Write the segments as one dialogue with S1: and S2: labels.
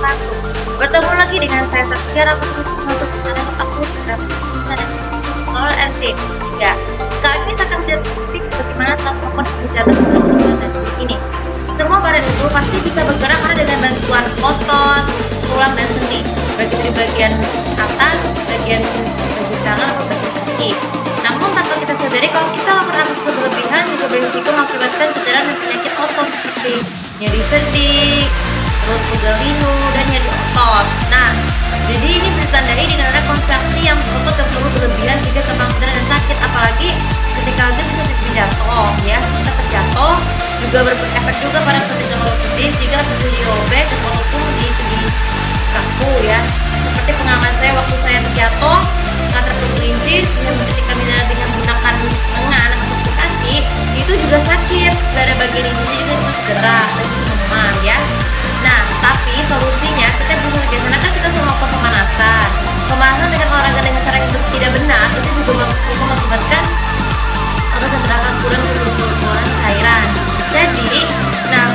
S1: wabarakatuh. Bertemu lagi dengan saya Safiara Putri untuk channel aku dan Soal and Tips. Ya, kali ini saya akan menjelaskan tips bagaimana cara melakukan pemijatan dan ini. Semua badan itu pasti bisa bergerak karena dengan bantuan otot, tulang dan sendi, baik dari bagian atas, bagian tangan atau bagian kaki. Namun tanpa kita sadari kalau kita melakukan aktivitas berlebihan juga berisiko mengakibatkan cedera dan penyakit otot seperti nyeri sendi, perut pegal linu, dan nyeri otot. Nah, jadi ini ditandai dengan ada kontraksi yang otot terlalu berlebihan jika gampang cedera dan sakit, apalagi ketika itu bisa terjatuh ya. Kita terjatuh juga berefek juga pada ketika ortopedis jika terjadi robek dan otot pun di kaku ya. Seperti pengalaman saya waktu saya terjatuh nggak terperinci ketika dengan menggunakan lengan ataupun kaki itu juga sakit, pada bagian ini juga bisa cedera dan demam ya. Nah, tapi solusinya kita bisa bagaimana kan kita semua melakukan pemanasan dengan olahraga dengan cara yang tidak benar itu juga bisa mengakibatkan atau cedera kurang keluaran cairan. Jadi, nah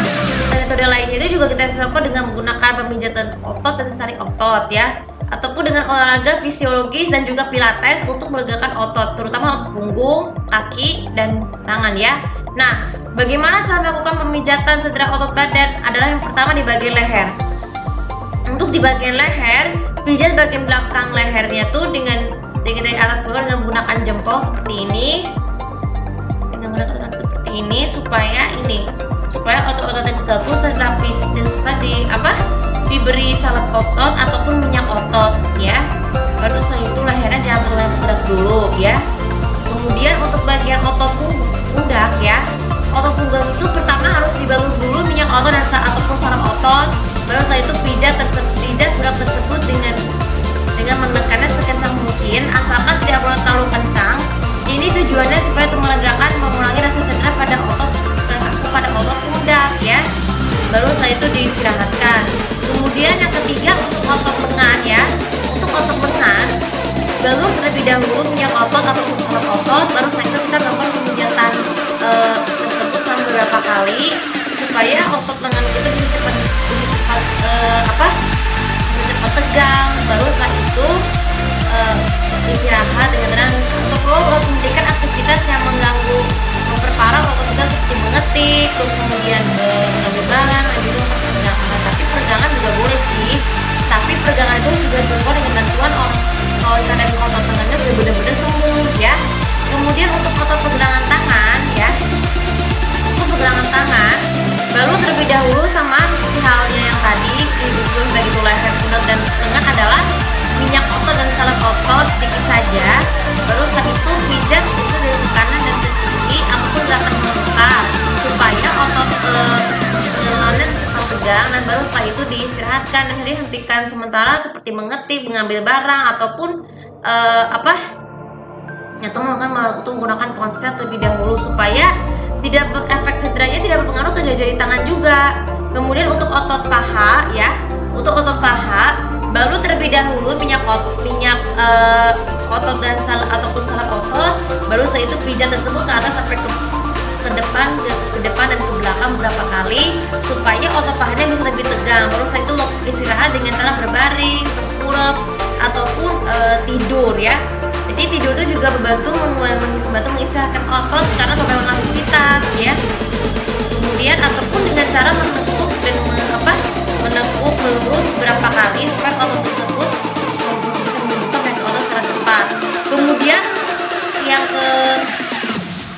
S1: metode lainnya itu juga kita bisa lakukan dengan menggunakan pemijatan otot dan tarik otot ya, ataupun dengan olahraga fisiologis dan juga pilates untuk melegakan otot, terutama otot punggung, kaki, dan tangan ya. Nah, bagaimana cara melakukan pemijatan cedera otot badan? Adalah yang pertama di bagian leher. Untuk di bagian leher, pijat bagian belakang lehernya tuh dengan dari atas ke bawah dengan menggunakan jempol seperti ini, supaya otot-otot yang tergabung terlapis dan setelah diberi salep otot ataupun minyak otot ya. Baru setelah itu lehernya jangan terlalu bergerak dulu ya. Kemudian untuk bagian otot pundak ya, otot punggung itu pertama harus dibangun dulu minyak otot dan ataupun saraf otot. Baru setelah itu pijat pundak tersebut dengan menekannya sekencang mungkin, asalkan tidak boleh terlalu kencang. Ini tujuannya supaya melegakan, mengurangi rasa cedera pada otot pundak ya. Baru setelah itu diistirahatkan. Kemudian yang ketiga untuk otot lengan ya. Untuk otot lengan, balur terlebih dahulu minyak otot atau saraf otot. Baru setelah itu kita melakukan pemijatan tersebut selama beberapa kali supaya otot lengan kita bisa cepat tegang. Baru setelah itu istirahat dengan tenang. Untuk menghentikan aktivitas yang mengganggu, memperparah otot kita seperti mengetik, terus kemudian mengambil barang dan juga peregangan. Tapi peregangan juga boleh sih, tapi peregangan itu juga dilakukan dengan bantuan kalau dari otot tangannya sudah benar-benar sembuh ya. Kemudian untuk otot pergelangan tangan ya, untuk pergelangan tangan baru terlebih dahulu sama seperti halnya yang tadi disebut bagi leher, pundak dan lengan adalah minyak otot dan salep otot sedikit saja. Baru setelah itu pijat itu dari kanan dan ke kiri ataupun gerakan memutar supaya otot lengan tetap tegang, dan baru setelah itu diistirahatkan dan dihentikan sementara seperti mengetik, mengambil barang ataupun menggunakan ponsel terlebih dahulu supaya tidak efek cederanya tidak berpengaruh ke jari tangan juga. Kemudian untuk otot paha ya, untuk otot paha baru terlebih dahulu minyak otot dan ataupun salep otot. Baru setelah itu pijat tersebut ke atas sampai ke depan dan ke belakang beberapa kali supaya otot pahanya bisa lebih tegang. Baru setelah itu istirahat dengan cara berbaring, tengkurap ataupun tidur ya. Jadi tidur itu juga membantu mengistirahatkan otot karena beberapa aktivitas ya. Kemudian ataupun dengan cara menekuk dan melurus beberapa kali supaya otot tersebut bisa membuka dan otot secara cepat. Kemudian yang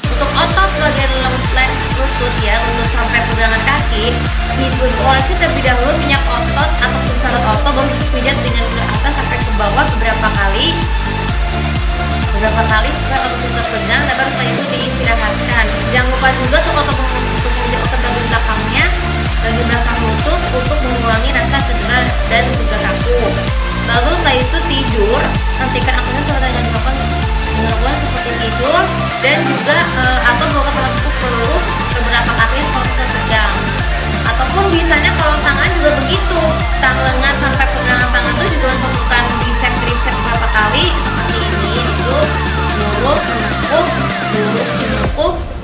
S1: untuk otot bagian lutut ya, lutut sampai pegangan kaki diolesi terlebih dahulu minyak otot ataupun salep otot, baru dipijat dengan ke atas sampai ke bawah beberapa kali supaya otot tetap tegang, dan baru setelah itu diistirahatkan. Jangan lupa juga untuk otot bagian belakangnya, bagian belakang lutut untuk mengurangi rasa cedera dan juga kaku. Lalu setelah itu tidur, hentikan aktivitas dengan dilakukan seperti tidur dan juga atau melakukan menekuk melurus beberapa kali kalau kita tegang. Ataupun biasanya kalau tangan juga begitu, lengan sampai pergelangan tangan itu juga melakukan tricep beberapa kali seperti ini, itu lurus menekuk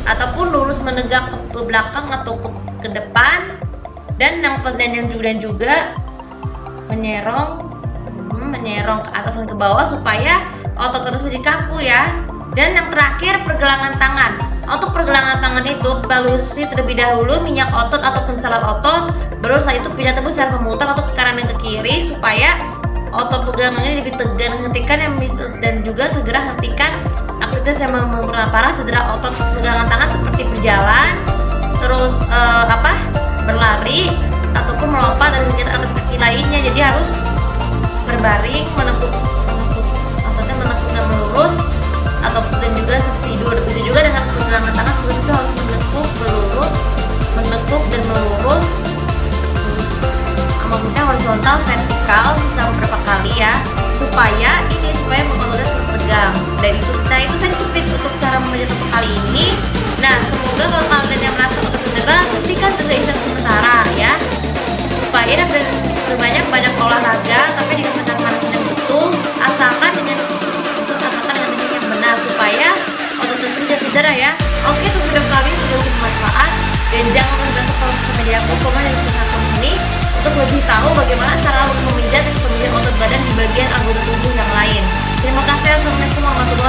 S1: ataupun lurus menegak ke belakang atau ke depan. Dan yang juga menyerong ke atas dan ke bawah supaya otot-otot menjadi kaku ya. Dan yang terakhir, pergelangan tangan. Untuk pergelangan tangan itu balusi terlebih dahulu minyak otot ataupun salep otot, baru setelah itu pijat tebus secara memutar otot ke kanan dan ke kiri supaya otot pergelangannya lebih tegar, hentikan yang bisa, dan juga segera hentikan aktivitas yang memperparah cedera otot pergelangan tangan seperti berjalan, terus berlari ataupun melompat dan kegiatan aktivitas lainnya. Jadi harus berbaring, menekuk dan melurus, ataupun dan juga tidur. Begitu juga dengan pergelangan tangan, seperti itu harus menekuk dan melurus, maksudnya horizontal, vertikal selama beberapa kali ya, supaya ototnya tetap tegang. Dan itu saya cukupin untuk cara memijat otot kali ini. Nah, semoga kalau kalian yang merasa otot cedera, hentikan istirahat sementara ya, supaya berbanyak olahraga tapi dengan tekanan yang betul, asalkan dengan teknik yang benar supaya otot tersebut tidak cedera ya. Oke, untuk video kali ini sudah bermanfaat, dan jangan lupa kalau bersama media aku komen dan subscribe ini untuk lebih tahu bagaimana cara memijat dan pemijat otot badan di bagian anggota tubuh yang lain. Terima kasih. Assalamualaikum warahmatullahi wabarakatuh.